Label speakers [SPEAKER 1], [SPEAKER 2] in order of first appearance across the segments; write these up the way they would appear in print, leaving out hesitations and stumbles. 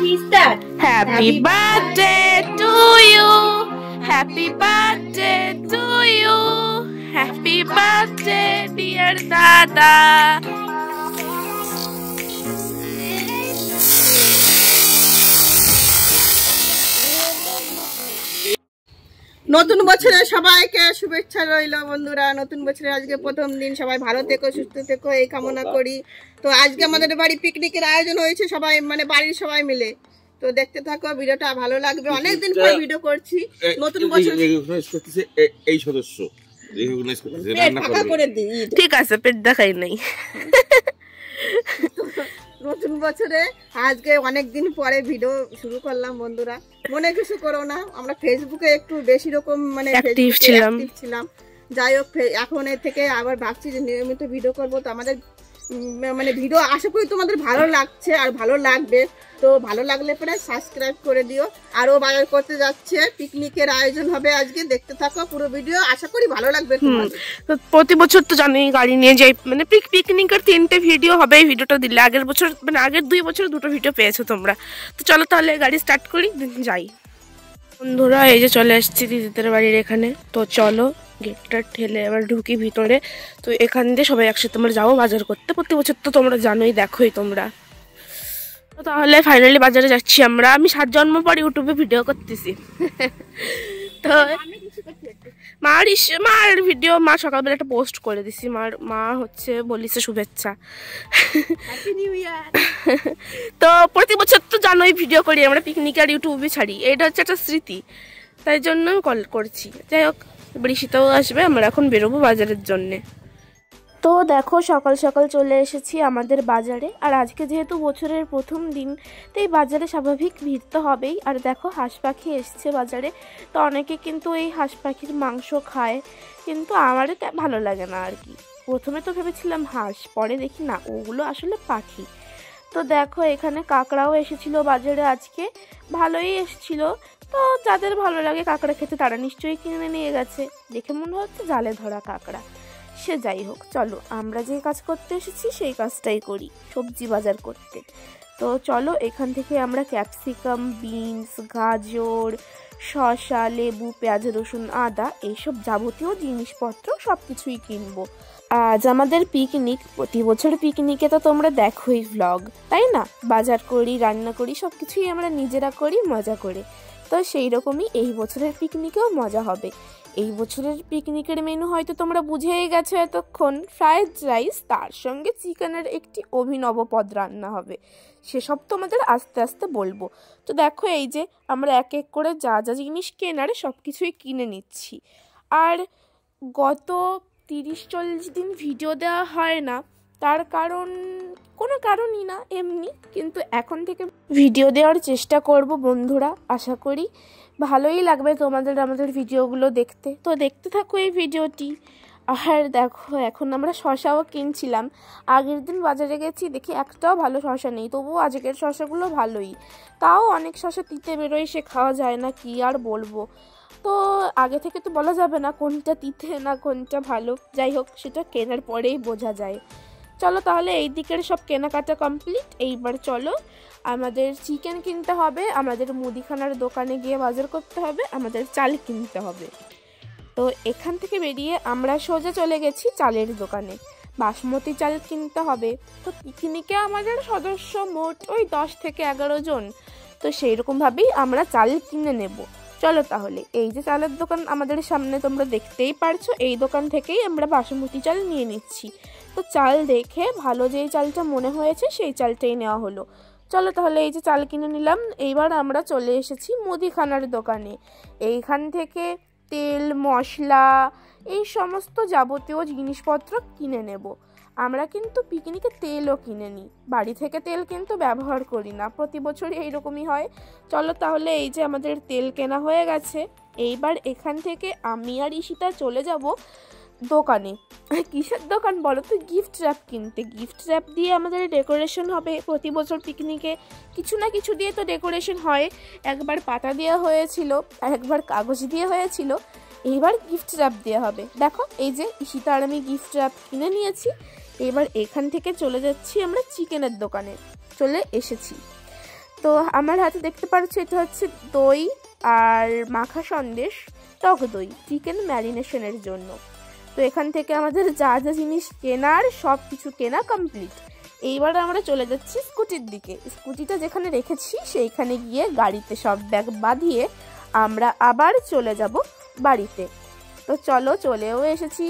[SPEAKER 1] we start.
[SPEAKER 2] Happy birthday to you. Happy birthday to you. Happy birthday, dear Dada.
[SPEAKER 3] নতুন বছরে সবাইকে শুভেচ্ছা রইল বন্ধুরা। নতুন বছরে আজকে প্রথম দিন, সবাই ভালো থেকো, সুস্থ থেকো এই কামনা করি। তো আজকে আমাদের বাড়ি পিকনিকের আয়োজন হয়েছে, সবাই মানে বাড়ির সবাই মিলে। তো দেখতে থাকো, ভিডিওটা ভালো লাগবে। অনেকদিন পর ভিডিও করছি। নতুন বছর
[SPEAKER 4] এই সদস্য
[SPEAKER 2] ঠিক আছে, পেট দেখাই নাই।
[SPEAKER 3] নতুন বছরে আজকে অনেকদিন পরে ভিডিও শুরু করলাম বন্ধুরা। মনে কিছু করো না, আমরা ফেসবুকে একটু বেশি রকম মানে
[SPEAKER 2] অ্যাক্টিভ
[SPEAKER 3] ছিলাম। যাই হোক, এখন এর থেকে আবার ভাবছি যে নিয়মিত ভিডিও করবো। তো আমাদের মানে ভিডিও আশা করি তোমাদের ভালো লাগছে আর ভালো লাগবে। তো ভালো লাগলে পরে সাবস্ক্রাইব করে দিও। আরো বাজার করতে যাচ্ছে, পিকনিকের আয়োজন হবে আজকে। দেখতে থাকো পুরো ভিডিও, আশা করি ভালো লাগবে তোমাদের।
[SPEAKER 2] তো প্রতি বছর তো জানোই গাড়ি নিয়ে যাই, মানে পিকনিকের 3টে ভিডিও হবে এই ভিডিওটা দিলে। আগের বছর মানে আগের 2 বছর 2টো ভিডিও পেয়েছো তোমরা। তো চলো তাহলে গাড়ি স্টার্ট করি, যাই। বন্ধুরা এই যে চলে এসেছি দিদিদের বাড়ির এখানে। তো চলো গেটটা ঠেলে এবার ঢুকি ভিতরে। তো এখান দিয়ে সবাই একসাথে আমরা যাবো বাজার করতে। প্রতি বছর তো তোমরা জানোই, দেখোই তোমরা। তো তাহলে ফাইনালি বাজারে যাচ্ছি আমরা। আমি 7 জন্ম পর ইউটিউবে ভিডিও করতেছি। তো মার ভিডিও মা সকালবেলা একটা পোস্ট করে দিছি। মা হচ্ছে বলিছে শুভেচ্ছা। তো প্রতি বছর তো জানোই ভিডিও করি আমরা, পিকনিক আর ইউটিউবে ছাড়ি। এটা হচ্ছে একটা স্মৃতি, তাই জন্য কল করছি। যাই হোক, বৃষ্টিটাও আসবে, আমরা এখন বেরোবো বাজারের জন্যে। তো দেখো সকাল সকাল চলে এসেছি আমাদের বাজারে। আর আজকে যেহেতু বছরের প্রথম দিন, তাই বাজারে স্বাভাবিক ভিড় তো হবেই। আর দেখো হাঁস পাখি এসছে বাজারে। তো অনেকে কিন্তু এই হাঁস পাখির মাংস খায়, কিন্তু আমার এটা ভালো লাগে না আর কি। প্রথমে তো ভেবেছিলাম হাঁস, পরে দেখি না, ওগুলো আসলে পাখি। তো দেখো এখানে কাঁকড়াও এসেছিল বাজারে আজকে, ভালোই এসেছিল। তো যাদের ভালো লাগে কাঁকড়া খেতে তারা নিশ্চয়ই কিনে নিয়ে গেছে। দেখে মনে হচ্ছে জালে ধরা কাঁকড়া। সে যাই হোক, চলো আমরা যে কাজ করতে এসেছি সেই কাজটাই করি, সবজি বাজার করতে। তো চলো এখান থেকে আমরা ক্যাপসিকাম, বিনস, গাজর, শসা, লেবু, পেঁয়াজ, রসুন, আদা এইসব যাবতীয় জিনিসপত্র সব কিছুই কিনবো। আজ আমাদের পিকনিক। প্রতি বছর পিকনিকে তো তোমরা দেখোই ভ্লগ, তাই না? বাজার করি, রান্না করি, সব কিছুই আমরা নিজেরা করি মজা করে। তো সেই রকমই এই বছরের পিকনিকেও মজা হবে। এই বছরের পিকনিকের মেনু হয়তো তোমরা বুঝেই গেছো এতক্ষণ। ফ্রায়েড রাইস, তার সঙ্গে চিকেনের একটি অভিনব পদ রান্না হবে। সেসব তোমাদের আস্তে আস্তে বলবো। তো দেখো এই যে আমরা এক এক করে যা যা জিনিস কেনার সব কিছুই কিনে নিচ্ছি। আর গত 30-40 দিন ভিডিও দেওয়া হয় না, তার কারণ কোনো কারণই না, এমনি। কিন্তু এখন থেকে ভিডিও দেওয়ার চেষ্টা করব বন্ধুরা। আশা করি ভালোই লাগবে তোমাদের আমাদের ভিডিওগুলো দেখতে। তো দেখতে থাকো এই ভিডিওটি। আর দেখো এখন আমরা শসাও কিনছিলাম। আগের দিন বাজারে গেছি, দেখি একটাও ভালো শসা নেই, তবুও আজকের শসাগুলো ভালোই। তাও অনেক শসা তিতে বেরোয়, সে খাওয়া যায় না, কি আর বলবো। তো আগে থেকে তো বলা যাবে না কোনটা তিতে না কোনটা ভালো। যাই হোক, সেটা কেনার পরেই বোঝা যায়। চলো তাহলে এই দিকের সব কেনাকাটা কমপ্লিট। এইবার চলো আমাদের চিকেন কিনতে হবে, আমাদের মুদিখানার দোকানে গিয়ে বাজার করতে হবে, আমাদের চাল কিনতে হবে। তো এখান থেকে বেরিয়ে আমরা সোজা চলে গেছি চালের দোকানে। বাসমতি চাল কিনতে হবে। তো পিকনিকে আমাদের সদস্য মোট ওই 10 থেকে 11 জন। তো সেই রকমভাবেই আমরা চাল কিনে নেব। চলো তাহলে এই যে চালের দোকান আমাদের সামনে, তোমরা দেখতেই পারছো, এই দোকান থেকেই আমরা বাসমতি চাল নিয়ে নিচ্ছি। তো চাল দেখে ভালো যেই চালটা মনে হয়েছে সেই চালটাই নেওয়া হলো। চলো তাহলে এই যে চাল কিনে নিলাম। এইবার আমরা চলে এসেছি মুদিখানার দোকানে। এইখান থেকে তেল, মশলা, এই সমস্ত যাবতীয় জিনিসপত্র কিনে নেব। আমরা কিন্তু পিকনিকে তেলও কিনে নিই, বাড়ি থেকে তেল কিন্তু ব্যবহার করি না, প্রতি বছরই এইরকমই হয়। চলো তাহলে এই যে আমাদের তেল কেনা হয়ে গেছে। এইবার এখান থেকে আমি আর ঈশিতা চলে যাব দোকানে। কিসের দোকান বলো তো? গিফট র্যাপ কিনতে। গিফট র্যাপ দিয়ে আমাদের ডেকোরেশন হবে। প্রতি বছর পিকনিকে কিছু না কিছু দিয়ে তো ডেকোরেশন হয়। একবার পাতা দেওয়া হয়েছিল, একবার কাগজ দিয়ে হয়েছিল, এইবার গিফট র্যাপ দেওয়া হবে। দেখো এই যে ঈশিতা আর আমি গিফট র্যাপ কিনে নিয়েছি। এবার এখান থেকে চলে যাচ্ছি আমরা চিকেনের দোকানে। চলে এসেছি। তো আমার হাতে দেখতে পাচ্ছ এটা হচ্ছে দই আর মাখা সন্দেশ, টক দই চিকেন ম্যারিনেশনের জন্য। তো এখান থেকে আমাদের যা যা জিনিস কেনার সব কিছু কেনা কমপ্লিট। এইবার আমরা চলে যাচ্ছি স্কুটির দিকে। স্কুটিটা যেখানে রেখেছি সেইখানে গিয়ে গাড়িতে সব ব্যাগ বাঁধিয়ে আমরা আবার চলে যাব বাড়িতে। তো চলো, চলেও এসেছি।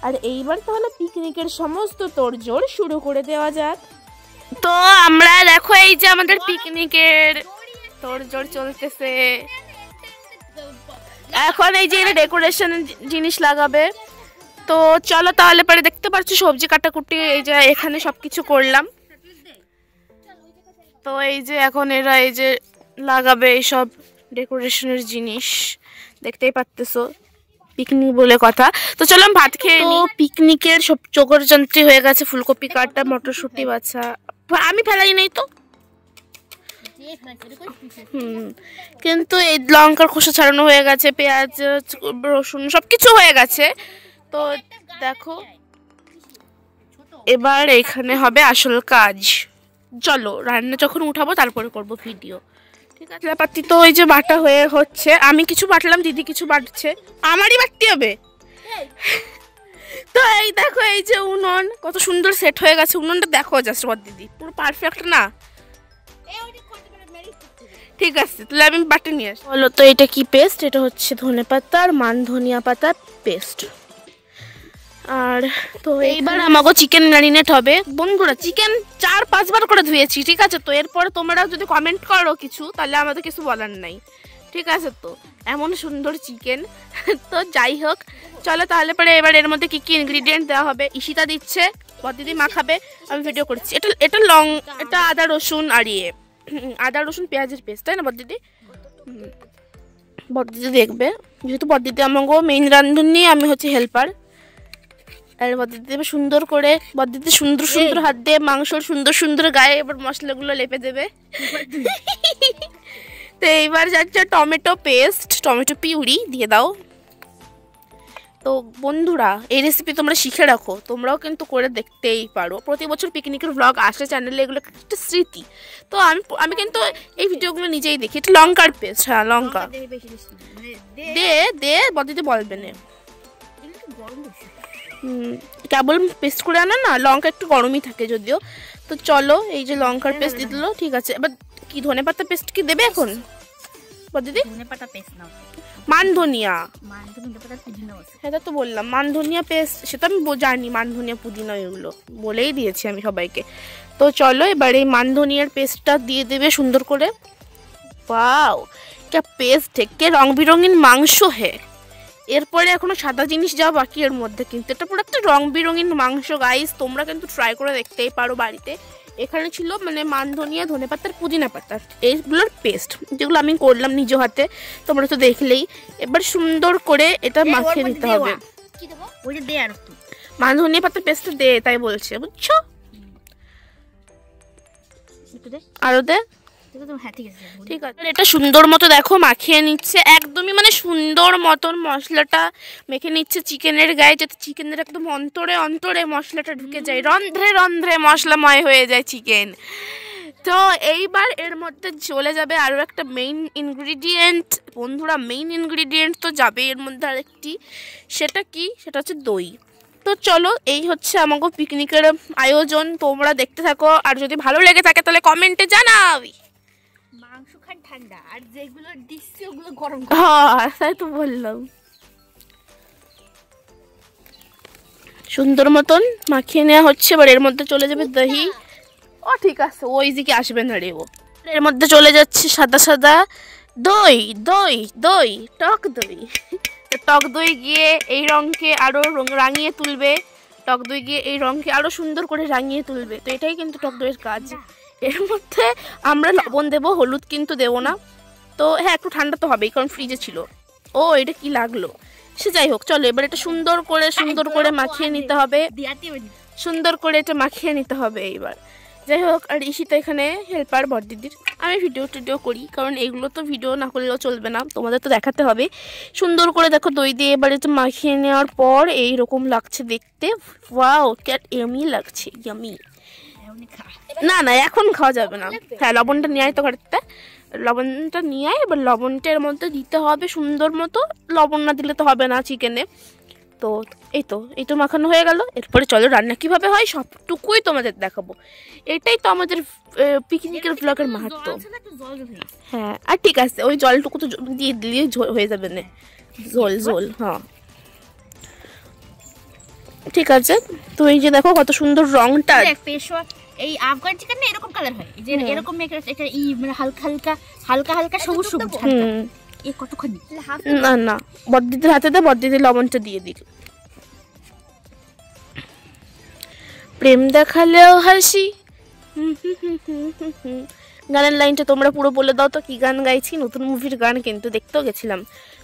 [SPEAKER 2] আর এইবার তাহলে পিকনিকের সমস্ত তোড়জোড় শুরু করে দেওয়া যাক। তো আমরা দেখো এই যে আমাদের পিকনিকের তোড়জোড় চলতেছে। এখন এই যে ডেকোরেশন জিনিস লাগাবে। তো চলো তাহলে পরে দেখতে পাচ্ছ সবজি কাটাকুটি এই যে এখানে সবকিছু করলাম। তো এই যে এখন এরা এই যে লাগাবে এইসব ডেকোরেশনের জিনিস, দেখতেই পারতেছো পিকনিক বলে কথা। তো চলো ভাত খেয়ে নিই। পিকনিকের সব চোখরযন্ত্রী হয়ে গেছে, ফুলকপি কাটা, মটরশুঁটি বাছা। আমি ফেলাই নাই তো, কিন্তু এই লঙ্কার খোসা ছাড়ানো হয়ে গেছে, পেঁয়াজ রসুন সবকিছু হয়ে গেছে। তো দেখো এবার এখানে হবে আসল কাজ। চলো রান্না যখন উঠাবো তারপরে করব ভিডিও, ঠিক আছে? পাতি তো ওই যে বাটা হয়ে হচ্ছে, আমি কিছু বাটলাম, দিদি কিছু বাটছে, আমারই বাটতে হবে। তো এই দেখো এই যে উনুন কত সুন্দর সেট হয়ে গেছে। উনুনটা দেখো জাস্ট দিদি পুরো পারফেক্ট না? ঠিক আছে তাহলে আমি বাটে নিয়ে আসি। বলো তো এটা কি পেস্ট? এটা হচ্ছে ধনেপাতা আর মান ধনিয়া পাতার পেস্ট। আর তো এইবার আমাকে চিকেন ম্যারিনেট হবে। বন্ধুরা চিকেন 4-5 বার করে ধুয়েছি, ঠিক আছে? তো এরপরে তোমরা যদি কমেন্ট করো কিছু তাহলে আমাদের কিছু বলার নাই, ঠিক আছে? তো এমন সুন্দর চিকেন। তো যাই হোক চলো তাহলে পরে এবার এর মধ্যে কি কি ইনগ্রিডিয়েন্ট দেওয়া হবে ঈশিতা দিচ্ছে, বদিদি মাখাবে, আমি ভিডিও করছি। এটা আদা রসুন আর আদা রসুন পেঁয়াজের পেস্ট, তাই না বদিদি? বদিদি দেখবে, যেহেতু বদিদি আমাকে মেইন রাঁধুনি, আমি হচ্ছে হেল্পার। আর বদিদি দেবে সুন্দর করে, বদিদি সুন্দর সুন্দর হাত দিয়ে মাংসর সুন্দর সুন্দর গায়ে এবার মশলাগুলো লেপে দেবে। তো এইবার যাচ্ছে টমেটো পেস্ট, টমেটো পিউরি দিয়ে দাও। তো বন্ধুরা এই রেসিপি তোমরা শিখে রাখো, তোমরাও কিন্তু করে দেখতেই পারো। প্রতি বছর পিকনিকের ব্লগ আসে চ্যানেলে, এগুলো একটা স্মৃতি। তো আমি কিন্তু এই ভিডিওগুলো নিজেই দেখি। এটা লঙ্কার পেস্ট, হ্যাঁ লঙ্কা দে দে বদিদি বলবে না, কেবল পেস্ট করে আনা না, লঙ্কা একটু গরমই থাকে যদিও। তো চলো এই যে লঙ্কার পেস্ট দিয়ে দিল, ঠিক আছে? এবার কি ধনেপাতা পেস্ট কি দেবে এখন বদিদি?
[SPEAKER 1] ধনেপাতা পেস্ট নাও,
[SPEAKER 2] মান ধনিয়া,
[SPEAKER 1] মান ধনিয়া পুদিনা আছে,
[SPEAKER 2] সেটা তো বললাম মান ধনিয়া পেস্ট, সেটা আমি জানি মান ধনিয়া পুদিনা এগুলো বলেই দিয়েছি আমি সবাইকে। তো চলো এবার এই মান ধনিয়ার পেস্টটা দিয়ে দেবে সুন্দর করে। ওয়াও क्या পেস্ট है, কে রং বিরঙিন মাংস হে। এরপরে এখনো সাদা জিনিস যাওয়া বাকি এর মধ্যে, কিন্তু এটা পুরো একটা রং বিরঙিন মাংস গাইস। তোমরা কিন্তু ট্রাই করে দেখতেই পারো বাড়িতে। এখানে ছিল মানে মান ধনিয়া, ধনে পাতার, পুদিনা পাতার এইগুলোর পেস্ট, যেগুলো আমি করলাম নিজ হাতে, তোমরা তো দেখলেই। এবার সুন্দর করে এটা মাখিয়ে নিতে হবে।
[SPEAKER 1] কি দেবো? ওই যে দে আর একটু
[SPEAKER 2] মান ধনিয়া পাতার পেস্ট দে, তাই বলছে, বুঝছো?
[SPEAKER 1] একটু দে,
[SPEAKER 2] আরো দে।
[SPEAKER 1] হ্যাঁ ঠিক আছে,
[SPEAKER 2] ঠিক আছে এটা সুন্দর মতো দেখো মাখিয়ে নিচ্ছে, একদমই মানে সুন্দর মতন মশলাটা মেখে নিচ্ছে চিকেনের গায়ে, যাতে চিকেনের একদম অন্তরে অন্তরে মশলাটা ঢুকে যায়, রন্ধ্রে রন্ধ্রে মশলাময় হয়ে যায় চিকেন। তো এইবার এর মধ্যে চলে যাবে আরও একটা মেইন ইনগ্রিডিয়েন্ট। বন্ধুরা মেইন ইনগ্রিডিয়েন্ট তো যাবে এর মধ্যে আরেকটি, সেটা কি? সেটা হচ্ছে দই। তো চলো এই হচ্ছে আমাকে পিকনিকের আয়োজন, তোমরা দেখতে থাকো। আর যদি ভালো লেগে থাকে তাহলে কমেন্টে জানাবি।
[SPEAKER 1] মাংস খান ঠান্ডা, আর যেগুলো দিচ্ছি ওগুলো গরম।
[SPEAKER 2] হ্যাঁ তাই তো বললাম। সুন্দর মতন মাখিয়ে নেওয়া হচ্ছে। এবার এর মধ্যে চলে যাবে দহি। ও ঠিক আছে, ওই দিকে আসবে না রে ও। এর মধ্যে চলে যাচ্ছে সাদা সাদা দই, দই দই টক দই। টক দই গিয়ে এই রঙকে আরো রাঙিয়ে তুলবে, টক দই গিয়ে এই রঙকে আরো সুন্দর করে রাঙিয়ে তুলবে। তো এটাই কিন্তু টক দইয়ের কাজ। এর মধ্যে আমরা লবণ দেবো, হলুদ কিন্তু দেবো না। তো হ্যাঁ একটু ঠান্ডা তো হবেই, কারণ ফ্রিজে ছিল। ও এটা কি লাগলো, সে যাই হোক। চলো এবার এটা সুন্দর করে মাখিয়ে নিতে হবে, সুন্দর করে এটা মাখিয়ে নিতে হবে এইবার। যাই হোক, আর ঈশিতা এখানে হেল্পার বড়দিদির। আমি ভিডিও করি, কারণ এগুলো তো ভিডিও না করলেও চলবে না, তোমাদের তো দেখাতে হবে। সুন্দর করে দেখো দই দিয়ে এবার এটা মাখিয়ে নেওয়ার পর এইরকম লাগছে দেখতে। ওয়াও ক্যাট ইয়ামি লাগছে, ইয়ামি। না না এখন খাওয়া যাবে না। হ্যাঁ লবণটা নিয়ে আয় তো ঘরেতে, লবণটা নিয়ে আয়। এবার লবণটা এর মধ্যে দিতে হবে সুন্দর মতো, লবণ না দিলে তো হবে না চিকেনে। তো এই তো মাখানো হয়ে গেল। এরপরে চলো রান্না কিভাবে হয় সবটুকুই তোমাদের দেখাবো। এটাই তো আমাদের পিকনিকের ব্লগের মাহাত্ম্য। হ্যাঁ আর ঠিক আছে, ওই জলটুকু তো দিয়ে দিলে হয়ে যাবে না, ঝোল। হ্যাঁ ঠিক আছে। তো এই যে দেখো কত সুন্দর রংটা।
[SPEAKER 1] এই আফগান চিকেন না এরকম কালার হয়, যে এরকম একটা মানে হালকা সবুজ সবুজ। এই কতখানি
[SPEAKER 2] না বড়দিদির হাতে দে, বড়দিদির লবণটা দিয়ে দিক। প্রেম দেখালেও হাসি। গানের লাইনটা তোমরা পুরো বলে দাও তো, কি গান গাইছি? নতুন মুভির গান কিন্তু, দেখতেও গেছিলাম।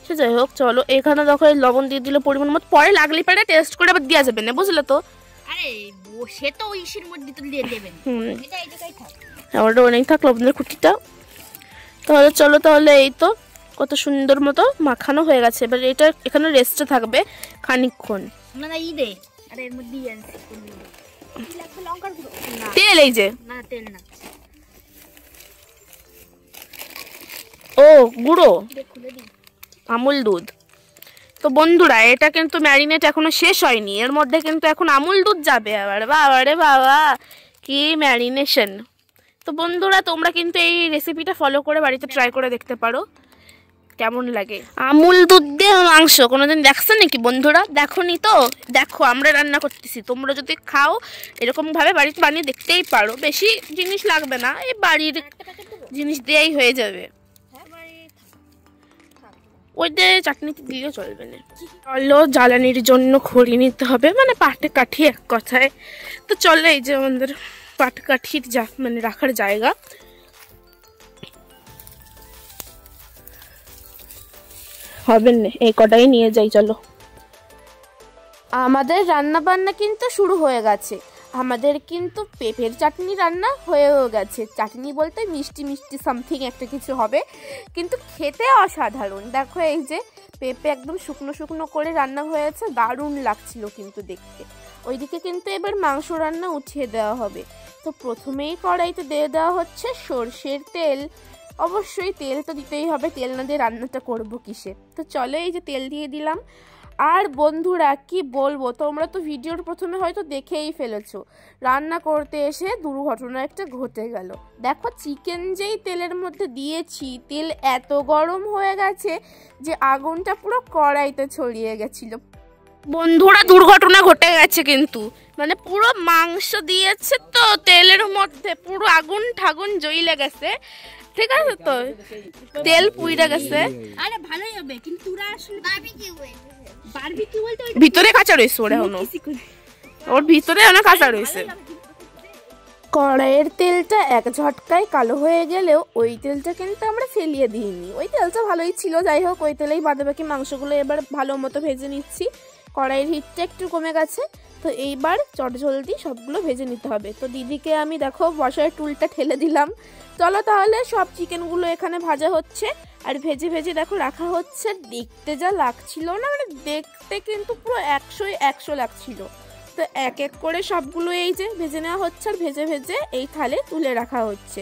[SPEAKER 2] সে যাই হোক চলো, এখানে দেখো লবণ দিয়ে দিলে পরিমাণ মতো, পরে লাগলে পারে টেস্ট করে আবার দেওয়া যাবে না, বুঝলে তো?
[SPEAKER 1] আরে সে তো ইসের মধ্যে তো দিয়ে দেবেন, এটা এই জায়গায় থাক।
[SPEAKER 2] ওটা অনেক থাক লবণের কুটিটা। তাহলে চলো, তাহলে এই তো কত সুন্দর মতো মাখানো হয়ে গেছে। এবার এটা এখানে রেস্টে থাকবে খানিকক্ষণ।
[SPEAKER 1] মানে দে, আরে এর মধ্যে লঙ্কার গুঁড়ো,
[SPEAKER 2] তেল, এই যে
[SPEAKER 1] না তেল না,
[SPEAKER 2] ও গুঁড়ো আমুল দুধ। তো বন্ধুরা এটা কিন্তু ম্যারিনেট এখনো শেষ হয়নি, এর মধ্যে কিন্তু এখন আমুল দুধ যাবে। আবার বাবা রে বাবা, কি ম্যারিনেশন! তো বন্ধুরা তোমরা কিন্তু এই রেসিপিটা ফলো করে বাড়িতে ট্রাই করে দেখতে পারো কেমন লাগে। আমুল দুধ দিয়ে মাংস কোনোদিন দেখছো নাকি বন্ধুরা? দেখোনি তো? দেখো আমরা রান্না করতেছি, তোমরা যদি খাও এরকমভাবে বাড়িতে বানিয়ে দেখতেই পারো। বেশি জিনিস লাগবে না, এই বাড়ির জিনিস দিয়েই হয়ে যাবে। ওইতে চাটনিতে দিলেও চলবে না। চলো জ্বালানির জন্য খড়ি নিতে হবে, মানে পাটে কাঠি এক কথায়। তো চলো এই যে আমাদের পাট কাঠির মানে রাখার জায়গা। হবে না, এই কটাই নিয়ে যাই চলো। আমাদের রান্না বান্না কিন্তু শুরু হয়ে গেছে। আমাদের কিন্তু পেঁপের চাটনি রান্না হয়েও গেছে। চাটনি বলতে মিষ্টি মিষ্টি সামথিং একটা কিছু হবে, কিন্তু খেতে অসাধারণ। দেখো এই যে পেঁপে একদম শুকনো শুকনো করে রান্না হয়েছে, দারুণ লাগছিল কিন্তু দেখতে। ওইদিকে কিন্তু এবার মাংস রান্না উঠিয়ে দেওয়া হবে। তো প্রথমেই কড়াইতে দিয়ে দেওয়া হচ্ছে সর্ষের তেল। অবশ্যই তেল তো দিতেই হবে, তেল না দিয়ে রান্নাটা করবো কিসে? তো চলো এই যে তেল দিয়ে দিলাম। আর বন্ধুরা কি বলবো, তোমরা তো ভিডিওর প্রথমে হয়তো দেখেই ফেলেছো, রান্না করতে এসে দুর্ঘটনা একটা ঘটে গেল। দেখো চিকেন যেই তেলের মধ্যে দিয়েছি, তেল এত গরম হয়ে গেছে যে আগুনটা পুরো কড়াইতে ছড়িয়ে গেছিল। বন্ধুরা দুর্ঘটনা ঘটে গেছে কিন্তু, মানে পুরো মাংস দিয়েছে তো তেলের মধ্যে পুরো আগুন ঠাগুন জ্বলে গেছে। ঠিক আছে, তো তেল পুইরা গেছে।
[SPEAKER 1] আরে ভালোই হবে, কিন্তু তোরা আসলে বারবিকিউ বলতে
[SPEAKER 2] ভিতরে কাঁচা রয়েছে, ওর এখনো ওর ভিতরে অনেক কাঁচা রয়েছে। কড়াইয়ের তেলটা এক ঝটকায় কালো হয়ে গেলেও ওই তেলটা কিন্তু আমরা ফেলিয়ে দিইনি, ওই তেলটা ভালোই ছিল। যাই হোক ওই তেলেই বাদবাকি মাংসগুলো এবার ভালো মতো ভেজে নিচ্ছি। কড়াইয়ের হিটটা একটু কমে গেছে, তো এইবার চটজলদি সবগুলো ভেজে নিতে হবে। তো দিদিকে আমি দেখো বসার টুলটা ঠেলে দিলাম। চলো তাহলে সব চিকেনগুলো এখানে ভাজা হচ্ছে আর ভেজে ভেজে দেখো রাখা হচ্ছে। দেখতে যা লাগছিল না, মানে দেখতে কিন্তু পুরো 100 লাগছিল। তো এক এক করে সবগুলো এই যে ভেজে নেওয়া হচ্ছে আর ভেজে ভেজে এই থালে তুলে রাখা হচ্ছে।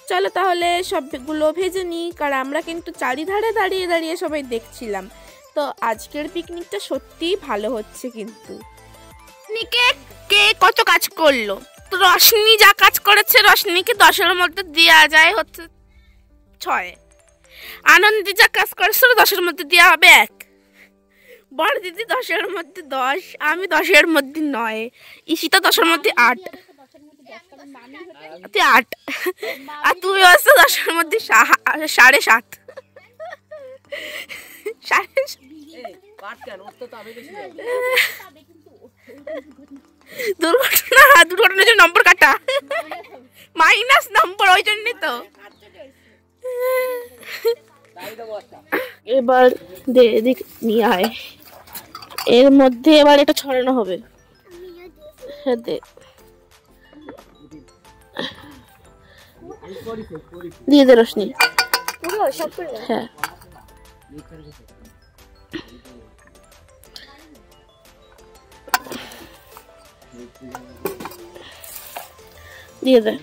[SPEAKER 2] চলো তাহলে সবগুলো ভেজে নিই, কারণ আমরা কিন্তু চারিধারে দাঁড়িয়ে দাঁড়িয়ে সবাই দেখছিলাম। তো আজকের পিকনিকটা সত্যিই ভালো হচ্ছে। কিন্তু কে কত কাজ করলো, তো রশনি যা কাজ করেছে রশনিকে 10-এর মধ্যে দেওয়া যায় হচ্ছে 6। আনন্দি যা কাজ করেছিল 10-এর মধ্যে দেওয়া হবে 1। বড় দিদি 10-এর মধ্যে 10, আমি 10-এর মধ্যে 9, ঈশিতা 10-এর মধ্যে 8। তুই 8 আর তুই হচ্ছে 10-এর মধ্যে 7.5। দুর্ঘটনার জন্য নম্বর কাটা, মাইনাস নম্বর, ওই জন্যই তো। এবার দেখ নিয়ে আয়, এর মধ্যে এবার এটা ছড়ানো হবে। হ্যাঁ দে, দিয়ে দে রোশনি। হ্যাঁ দিয়ে দে।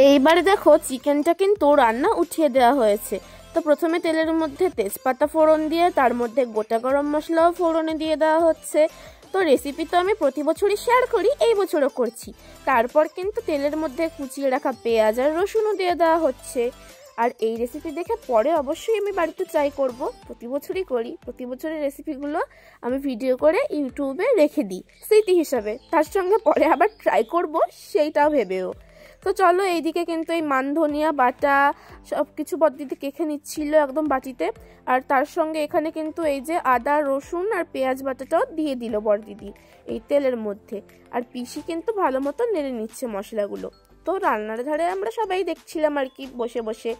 [SPEAKER 2] এইবারে দেখো চিকেনটা কিন্তু রান্না উঠিয়ে দেওয়া হয়েছে। তো প্রথমে তেলের মধ্যে তেজপাতা ফোড়ন দিয়ে তার মধ্যে গোটা গরম মশলাও ফোড়নে দিয়ে দেওয়া হচ্ছে। তো রেসিপি তো আমি প্রতি বছরই শেয়ার করি, এই বছরও করছি। তারপর কিন্তু তেলের মধ্যে কুচিয়ে রাখা পেঁয়াজ আর রসুনও দিয়ে দেওয়া হচ্ছে। আর এই রেসিপি দেখে পরে অবশ্যই আমি বাড়িতে ট্রাই করব, প্রতি বছরই করি। প্রতি বছরের রেসিপিগুলো আমি ভিডিও করে ইউটিউবে রেখে দিই স্মৃতি হিসাবে, তার সঙ্গে পরে আবার ট্রাই করব সেইটাও ভেবেও। তো চলো, এইদিকে কিন্তু এই মান ধনিয়া বাটা সব কিছু বদ্দিতে কেখে নিচ্ছিল একদম বাটিতে। আর তার সঙ্গে এখানে কিন্তু এই যে আদা রসুন আর পেঁয়াজ বাটাটাও দিয়ে দিল বড়দিদি এই তেলের মধ্যে। আর পিসি কিন্তু ভালো মতো নেড়ে নিচ্ছে মশলাগুলো। তো রান্নার ধারে আমরা সবাই দেখছিলাম আর কি বসে বসে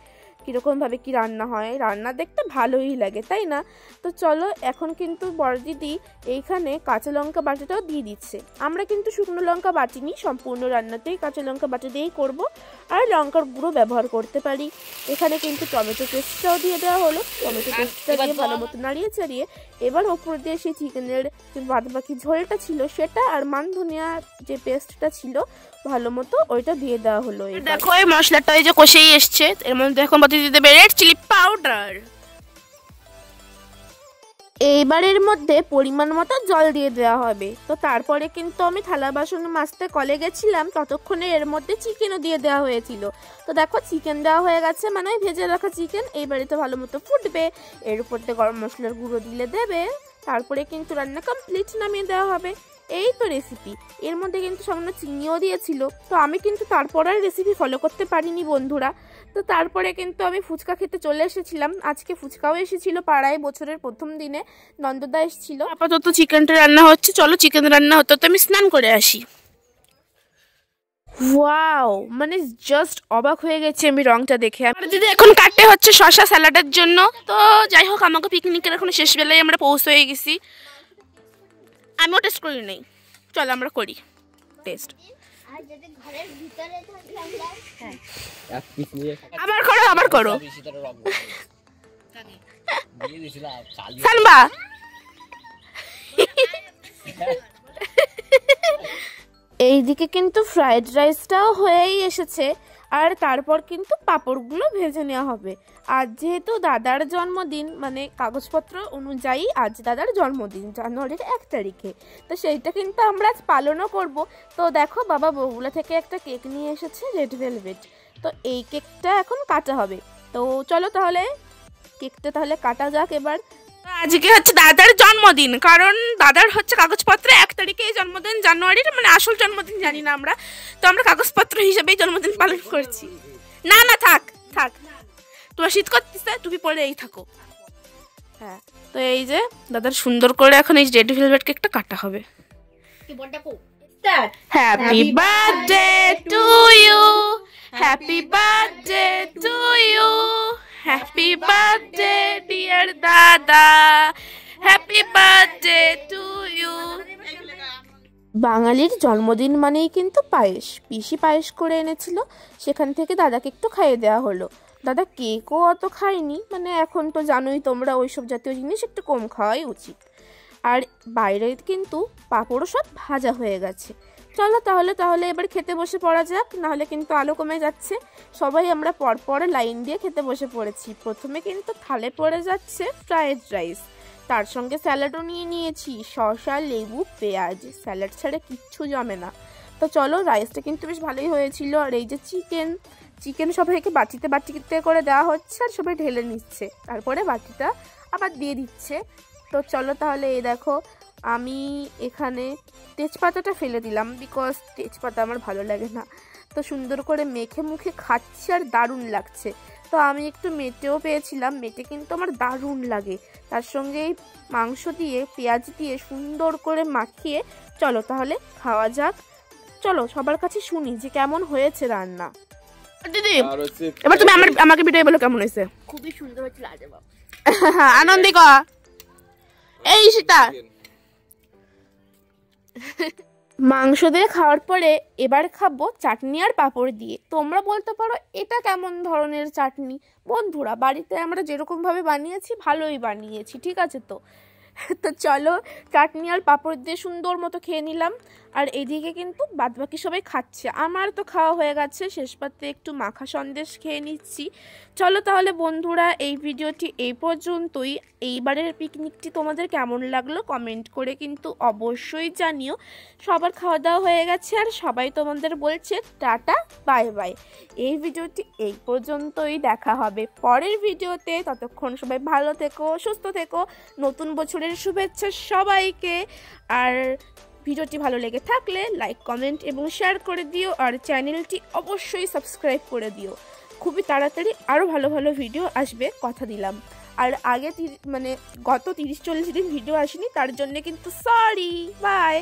[SPEAKER 2] কীরকমভাবে কি রান্না হয়। রান্না দেখতে ভালোই লাগে, তাই না? তো চলো, এখন কিন্তু বড়দিদি এইখানে কাঁচা লঙ্কা বাটাটাও দিয়ে দিচ্ছে। আমরা কিন্তু শুকনো লঙ্কা বাটিনি, সম্পূর্ণ রান্নাতেই কাঁচা লঙ্কা বাটা দিয়েই করব। আর লঙ্কার গুঁড়ো ব্যবহার করতে পারি। এখানে কিন্তু টমেটো পেস্টটাও দিয়ে দেওয়া হলো। টমেটো পেস্টটা দিয়ে ভালো মতো নাড়িয়ে চাড়িয়ে এবার ওপর দিয়ে সেই চিকেনের যে বাদবাকি ঝোলটা ছিল সেটা আর মান ধনিয়া যে পেস্টটা ছিল ভালো মতো ওইটা দিয়ে দেওয়া হলো। দেখো এই মশলাটা এই যে কষেই এসছে, এর মধ্যে এখন দিয়ে দেবে রেড চিলি পাউডার। এইবারের মধ্যে পরিমাণ মতো জল দিয়ে দেওয়া হবে। তো তারপরে কিন্তু আমি থালা বাসন মাজতে কলে গেছিলাম, ততক্ষণে এর মধ্যে চিকেনও দিয়ে দেওয়া হয়েছিল। তো দেখো চিকেন দেওয়া হয়ে গেছে, মানে ভেজে রাখা চিকেন। এইবারে তো ভালো মতো ফুটবে, এর উপর দিয়ে গরম মশলার গুঁড়ো দিলে দেবে, তারপরে কিন্তু রান্না কমপ্লিট, নামিয়ে দেওয়া হবে। এই তো রেসিপি। এর মধ্যে কিন্তু সামান্য চিনিও দিয়েছিল। তো আমি কিন্তু তারপর আর রেসিপি ফলো করতে পারিনি বন্ধুরা। তো তারপরে কিন্তু আমি ফুচকা খেতে চলে এসেছিলাম। আজকে ফুচকাও এসেছিল পাড়ায়, বছরের প্রথম দিনে নন্দদা এসেছিল। আপাতত চিকেনটা রান্না হচ্ছে, চলো চিকেন রান্না হতে তো আমি স্নান করে আসি। ওয়াও, মানে জাস্ট অবাক হয়ে গেছে আমি রংটা দেখে। আমার দিদি এখন কাটতে হচ্ছে শসা স্যালাডের জন্য। তো যাই হোক, আমাকে পিকনিকের এখন শেষ বেলায় আমরা পৌঁছে হয়ে গেছি। আমিও টেস্ট করি নাই, চলো আমরা করি টেস্ট। আবার করো, আবার করো সালমা। এইদিকে কিন্তু ফ্রাইড রাইসটাও হয়েই এসেছে। আর তারপর কিন্তু পাঁপড়গুলো ভেজে নেওয়া হবে। আজ যেহেতু দাদার জন্মদিন, মানে কাগজপত্র অনুযায়ী আজ দাদার জন্মদিন জানুয়ারির 1 তারিখে, তো সেইটা কিন্তু আমরা আজ পালনও করব। তো দেখো, বাবা বগুলা থেকে একটা কেক নিয়ে এসেছে, রেড ভেলভেট। তো এই কেকটা এখন কাটা হবে। তো চলো তাহলে কেকটা তাহলে কাটা যাক এবার। আজকে হচ্ছে দাদার জন্মদিন, কারণ দাদার হচ্ছে কাগজপত্রে 1 তারিখে জন্মদিন জানুয়ারির, মানে আসল জন্মদিন জানি না আমরা। তো আমরা কাগজপত্র হিসেবেই জন্মদিন পালন করছি। না না, থাক থাক, তোমার শীত করতেছে, টুপি পরে এই থাকো। হ্যাঁ, তো এই যে দাদার সুন্দর করে এখন এই রেড ভেলভেট কেকটা কাটা হবে। Happy birthday to you, happy birthday to you, happy birthday dear দাদা, হ্যাপি বার্থডে টু ইউ। বাঙালির জন্মদিন মানেই কিন্তু পায়েস। পিসি পায়েস করে এনেছিল, সেখান থেকে দাদাকে একটু খাইয়ে দেওয়া হলো। দাদা কেকও অত খায়নি, মানে এখন তো জানোই তোমরা ওইসব জাতীয় জিনিস একটু কম খাওয়াই উচিত। আর বাইরে কিন্তু পাঁপড়ও সব ভাজা হয়ে গেছে। চলো তাহলে এবার খেতে বসে পড়া যাক, নাহলে কিন্তু আলো কমে যাচ্ছে। সবাই আমরা পরপর লাইন দিয়ে খেতে বসে পড়েছি। প্রথমে কিন্তু থালে পড়ে যাচ্ছে ফ্রাইড রাইস, তার সঙ্গে স্যালাডও নিয়ে নিয়েছি, শসা লেবু পেঁয়াজ, স্যালাড ছাড়া কিচ্ছু জমে না। তো চলো, রাইসটা কিন্তু বেশ ভালোই হয়েছিল। আর এই যে চিকেন সবাইকে বাটিতে করে দেওয়া হচ্ছে, আর সবাই ঢেলে নিচ্ছে, তারপরে বাটিটা আবার দিয়ে দিচ্ছে। তো চলো তাহলে, এই দেখো আমি এখানে তেজপাতাটা ফেলে দিলাম, বিকজ তেজপাতা আমার ভালো লাগে না। তো সুন্দর করে মেখে মুখে খাচ্ছি, আর দারুণ লাগছে। তো আমি একটু মেটেও পেয়েছিলাম, মেটে কিন্তু আমার দারুণ লাগে। তার সঙ্গে এই মাংস দিয়ে পেঁয়াজ দিয়ে সুন্দর করে মাখিয়ে চলো তাহলে খাওয়া যাক। চলো সবার কাছে শুনি যে কেমন হয়েছে রান্না। দিদি এবার তুমি আমাকে ভিডিও বলো কেমন হয়েছে।
[SPEAKER 1] খুবই সুন্দর হয়েছিল
[SPEAKER 2] আনন্দিক এই সীতা। মাংস দিয়ে খাওয়ার পরে এবার খাবো চাটনি আর পাঁপড় দিয়ে। তোমরা বলতে পারো এটা কেমন ধরনের চাটনি। বন্ধুরা, বাড়িতে আমরা যেরকম ভাবে বানিয়েছি ভালোই বানিয়েছি, ঠিক আছে তো। তো চলো চাটনি আর পাঁপড় দিয়ে সুন্দর মতো খেয়ে নিলাম। আর এদিকে কিন্তু বাদবাকি সবাই খাচ্ছে, আমার তো খাওয়া হয়ে গেছে, শেষ পাতে একটু মাখা সন্দেশ খেয়ে নিচ্ছি। চলো তাহলে বন্ধুরা, এই ভিডিওটি এই পর্যন্তই। এইবারের পিকনিকটি তোমাদের কেমন লাগলো কমেন্ট করে কিন্তু অবশ্যই জানিও। সবার খাওয়া দাওয়া হয়ে গেছে আর সবাই তোমাদের বলছে টাটা বাই বাই। এই ভিডিওটি এই পর্যন্তই, দেখা হবে পরের ভিডিওতে। ততক্ষণ সবাই ভালো থেকো, সুস্থ থেকো, নতুন বছরের শুভেচ্ছা সবাইকে। আর ভিডিওটি ভালো লেগে থাকলে লাইক, কমেন্ট এবং শেয়ার করে দিও। আর চ্যানেলটি অবশ্যই সাবস্ক্রাইব করে দিও। খুবই তাড়াতাড়ি আরও ভালো ভালো ভিডিও আসবে, কথা দিলাম। আর আগে মানে গত 30-40 দিন ভিডিও আসেনি, তার জন্য কিন্তু সরি। বাই।